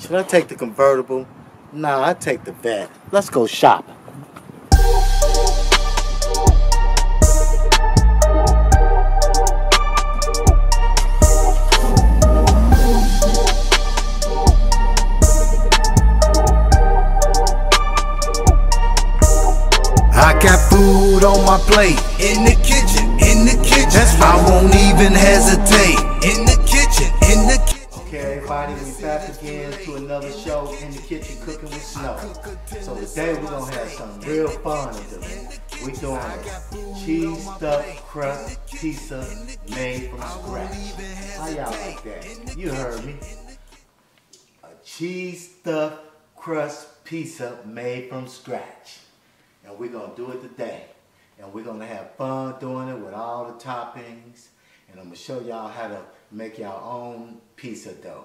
Should I take the convertible? Nah, I take the vet. Let's go shopping. I got food on my plate, in the kitchen, That's why I won't even hesitate, in the kitchen, Okay, everybody, we back again to another show in the kitchen cooking with Snow. So today we're gonna have some real fun to do. We're doing a cheese stuffed crust pizza made from scratch. How y'all like that? You heard me. A cheese stuffed crust pizza made from scratch. And we're going to do it today. And we're going to have fun doing it with all the toppings. And I'm going to show y'all how to make your own pizza dough.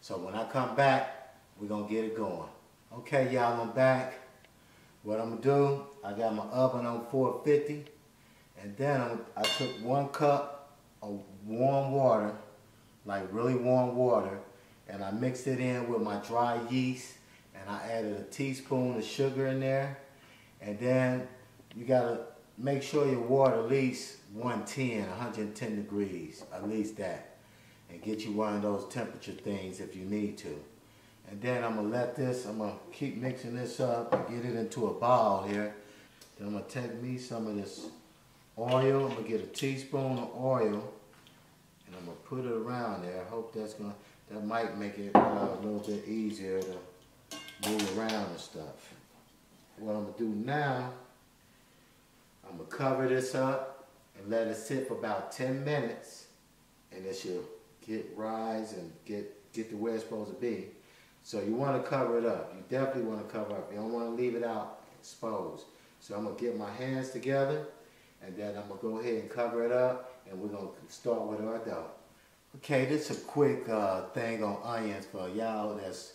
So when I come back, we're going to get it going. Okay, y'all, I'm back. What I'm going to do, I got my oven on 450. And then I took 1 cup of warm water, like really warm water. And I mixed it in with my dry yeast. And I added a teaspoon of sugar in there. And then you gotta make sure your water at least 110 degrees, at least that. And get you one of those temperature things if you need to. And then I'm gonna keep mixing this up and get it into a ball here. Then I'm gonna take me some of this oil. I'm gonna get a teaspoon of oil and I'm gonna put it around there. I hope that might make it a little bit easier to move around and stuff. What I'm going to do now, I'm going to cover this up and let it sit for about 10 minutes. And it should rise and get to where it's supposed to be. So you want to cover it up. You definitely want to cover it up. You don't want to leave it out exposed. So I'm going to get my hands together and then I'm going to go ahead and cover it up and we're going to start with our dough. Okay, this is a quick thing on onions for y'all that's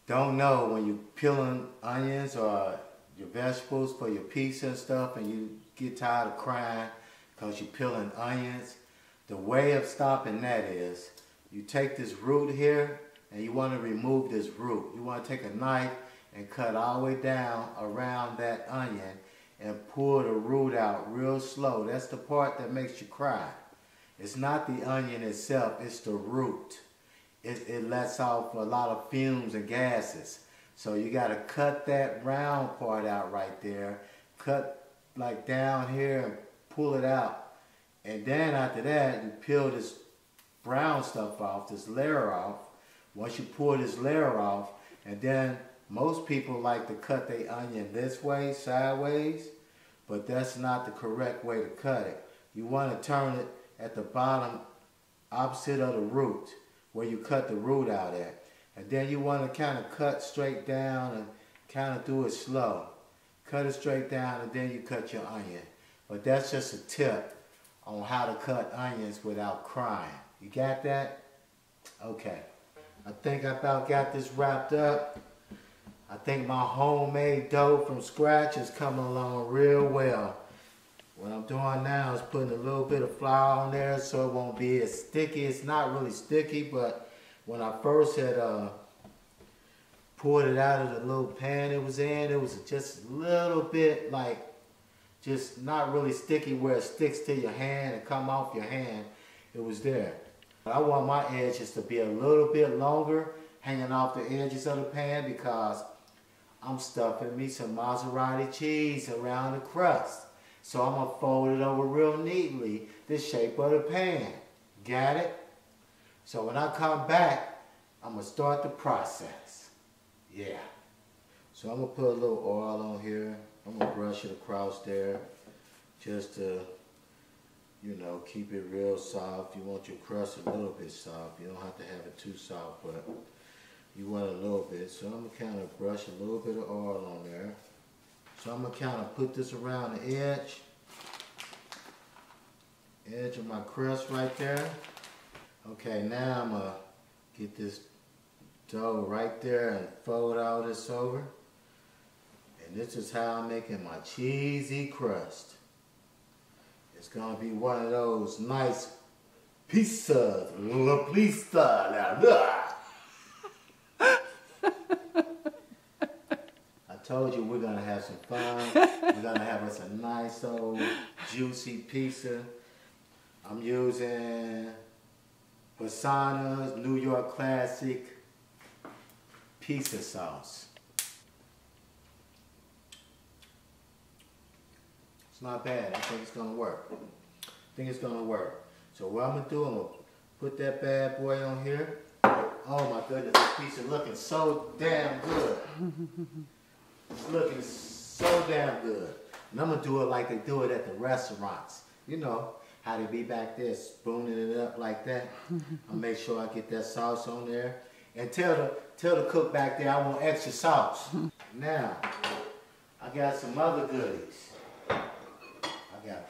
don't know when you're peeling onions or your vegetables for your pizza and stuff and you get tired of crying because you're peeling onions. The way of stopping that is you take this root here and you want to remove this root. You want to take a knife and cut all the way down around that onion and pull the root out real slow. That's the part that makes you cry. It's not the onion itself, it's the root. It lets off a lot of fumes and gases. So you got to cut that round part out right there. Cut like down here and pull it out. And then after that, you peel this brown stuff off, this layer off. Once you pull this layer off, and then most people like to cut their onion this way, sideways, but that's not the correct way to cut it. You want to turn it at the bottom, opposite of the root, where you cut the root out at. And then you want to kind of cut straight down and kind of do it slow. Cut it straight down and then you cut your onion. But that's just a tip on how to cut onions without crying. You got that? Okay. I think I about got this wrapped up. I think my homemade dough from scratch is coming along real well. What I'm doing now is putting a little bit of flour on there so it won't be as sticky. It's not really sticky, but when I first had poured it out of the little pan it was in, it was just a little bit like, just not really sticky where it sticks to your hand and come off your hand. It was there. I want my edges to be a little bit longer, hanging off the edges of the pan because I'm stuffing me some Maserati cheese around the crust. So I'm going to fold it over real neatly, the shape of the pan. Got it? So when I come back, I'm going to start the process. Yeah. So I'm going to put a little oil on here. I'm going to brush it across there just to, you know, keep it real soft. You want your crust a little bit soft. You don't have to have it too soft, but you want a little bit. So I'm going to kind of brush a little bit of oil on there. So I'm going to kind of put this around the edge of my crust right there. Okay, now I'm going to get this dough right there and fold all this over. And this is how I'm making my cheesy crust. It's going to be one of those nice pizzas. La pizza. Told you we're gonna have some fun. We're gonna have us a nice old juicy pizza. I'm using Pasana's New York Classic pizza sauce. It's not bad. I think it's gonna work. So what I'm gonna do, I'm gonna put that bad boy on here. Oh my goodness, this pizza looking so damn good. It's looking so damn good. And I'm gonna do it like they do it at the restaurants. You know how they be back there spooning it up like that. I'll make sure I get that sauce on there. And tell the cook back there I want extra sauce. Now, I got some other goodies. I got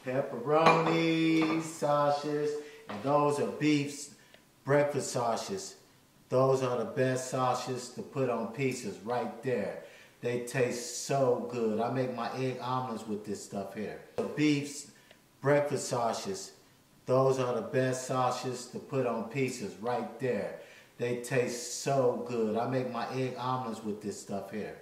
pepperoni sausages, and those are beef breakfast sausages. Those are the best sausages to put on pizzas right there. They taste so good. I make my egg omelets with this stuff here. The beef breakfast sausages, those are the best sausages to put on pizzas right there. They taste so good. I make my egg omelets with this stuff here.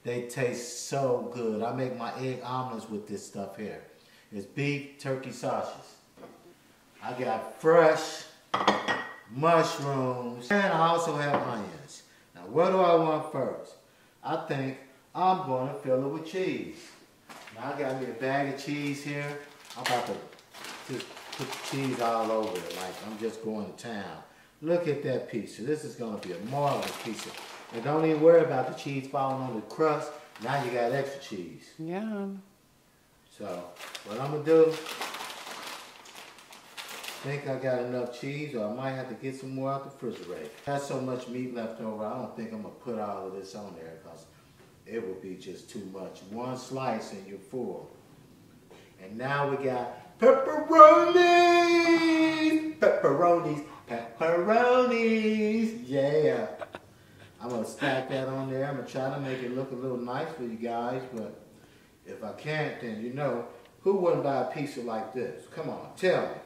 They taste so good. I make my egg omelets with this stuff here. It's beef turkey sausages. I got fresh mushrooms, and I also have onions. Now what do I want first? I think I'm going to fill it with cheese. Now I got me a bag of cheese here. I'm about to just put the cheese all over it like I'm just going to town. Look at that pizza. This is going to be a marvelous pizza. And don't even worry about the cheese falling on the crust. Now you got extra cheese. Yeah. So what I'm going to do, I think I got enough cheese, or I might have to get some more out the refrigerator. I have so much meat left over, I don't think I'm going to put all of this on there because it would be just too much. One slice and you're full. And now we got pepperonis! Pepperonis! Pepperonis! Yeah! I'm going to stack that on there. I'm going to try to make it look a little nice for you guys, but if I can't, then you know, who wouldn't buy a pizza like this? Come on, tell me.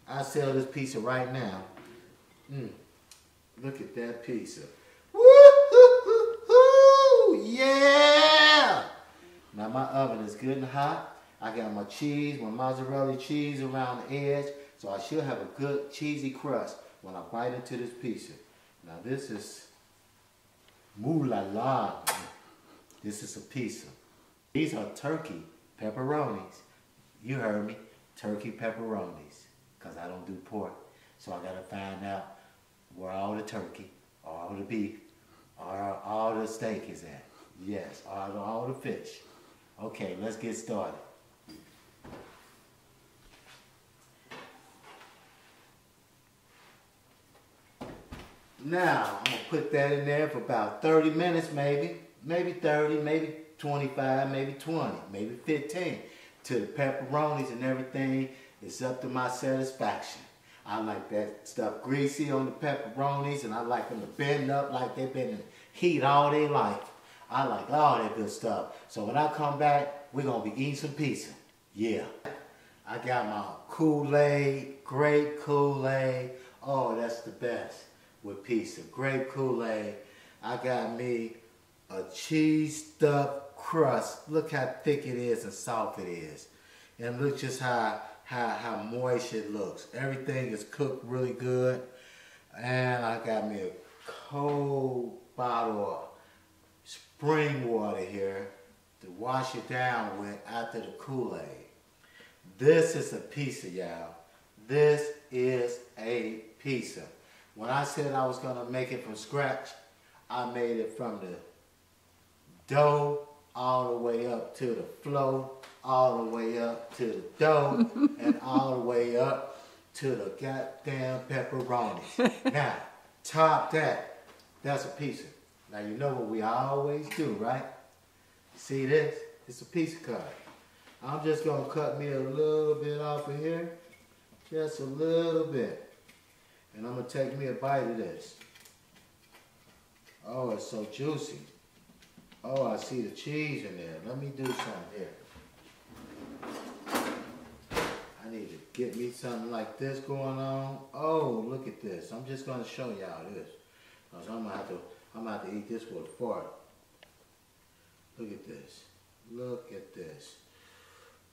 I sell this pizza right now. Look at that pizza. Woo-hoo-hoo-hoo! Yeah! Now my oven is good and hot. I got my cheese, my mozzarella cheese around the edge, so I should have a good cheesy crust when I bite into this pizza. Now this is moo la la. This is a pizza. These are turkey pepperonis. You heard me, turkey pepperonis. Because I don't do pork. So I got to find out where all the turkey, all the beef, all the steak is at. Yes, all the fish. Okay, let's get started. Now, I'm going to put that in there for about 30 minutes maybe. Maybe 30, maybe 25, maybe 20, maybe 15. Till the pepperonis and everything is up to my satisfaction. I like that stuff greasy on the pepperonis, and I like them to bend up like they've been in heat all day life. I like all that good stuff. So when I come back, we're going to be eating some pizza. Yeah. I got my Kool-Aid, grape Kool-Aid. Oh, that's the best with pizza. Grape Kool-Aid. I got me a cheese stuffed crust. Look how thick it is and soft it is. And look just how moist it looks. Everything is cooked really good. And I got me a cold bottle of spring water here to wash it down with after the Kool-Aid. This is a pizza, y'all. This is a pizza. When I said I was going to make it from scratch, I made it from the dough all the way up to the flour, all the way up to the dough, and all the way up to the goddamn pepperonis. Now, top that. That's a pizza. Now, you know what we always do, right? See this? It's a pizza cut. I'm just going to cut me a little bit off of here. Just a little bit. And I'm going to take me a bite of this. Oh, it's so juicy. Oh, I see the cheese in there. Let me do something here. I need to get me something like this going on. Oh, look at this. I'm just going to show y'all this. Because I'm going to have to eat this with a fork. Look at this. Look at this.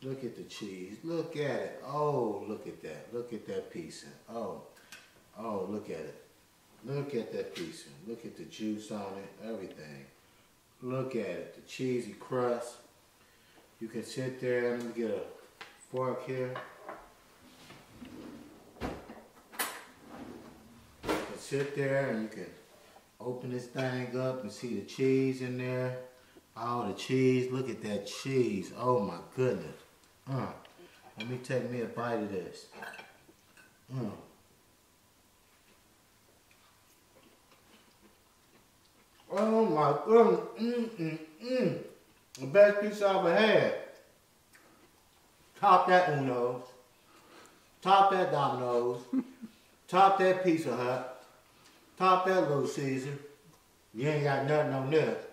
Look at the cheese. Look at it. Oh, look at that. Look at that pizza. Oh, look at it. Look at that pizza. Look at the juice on it. Everything. Look at it. The cheesy crust. You can sit there. Let me get a fork here. You can sit there and you can open this thing up and see the cheese in there. Oh, the cheese. Look at that cheese. Oh my goodness. Let me take me a bite of this. Oh my goodness. The best pizza I ever had. Top that Uno's. Top that Domino's. Top that Pizza Hut. Top that Little Caesar. You ain't got nothing on this.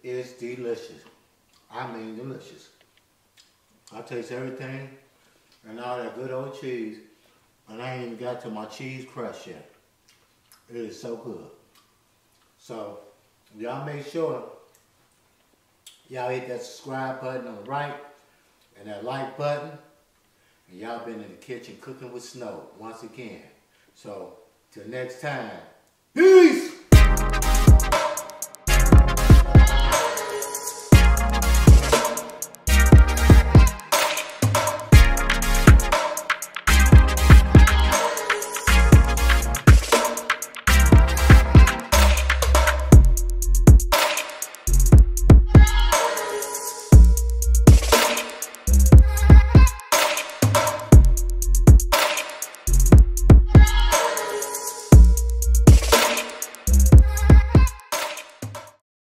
It's delicious. I mean delicious. I taste everything and all that good old cheese, and I ain't even got to my cheese crust yet. It is so good. So y'all make sure y'all hit that subscribe button on the right and that like button. And y'all been in the kitchen cooking with Snow once again. So till next time.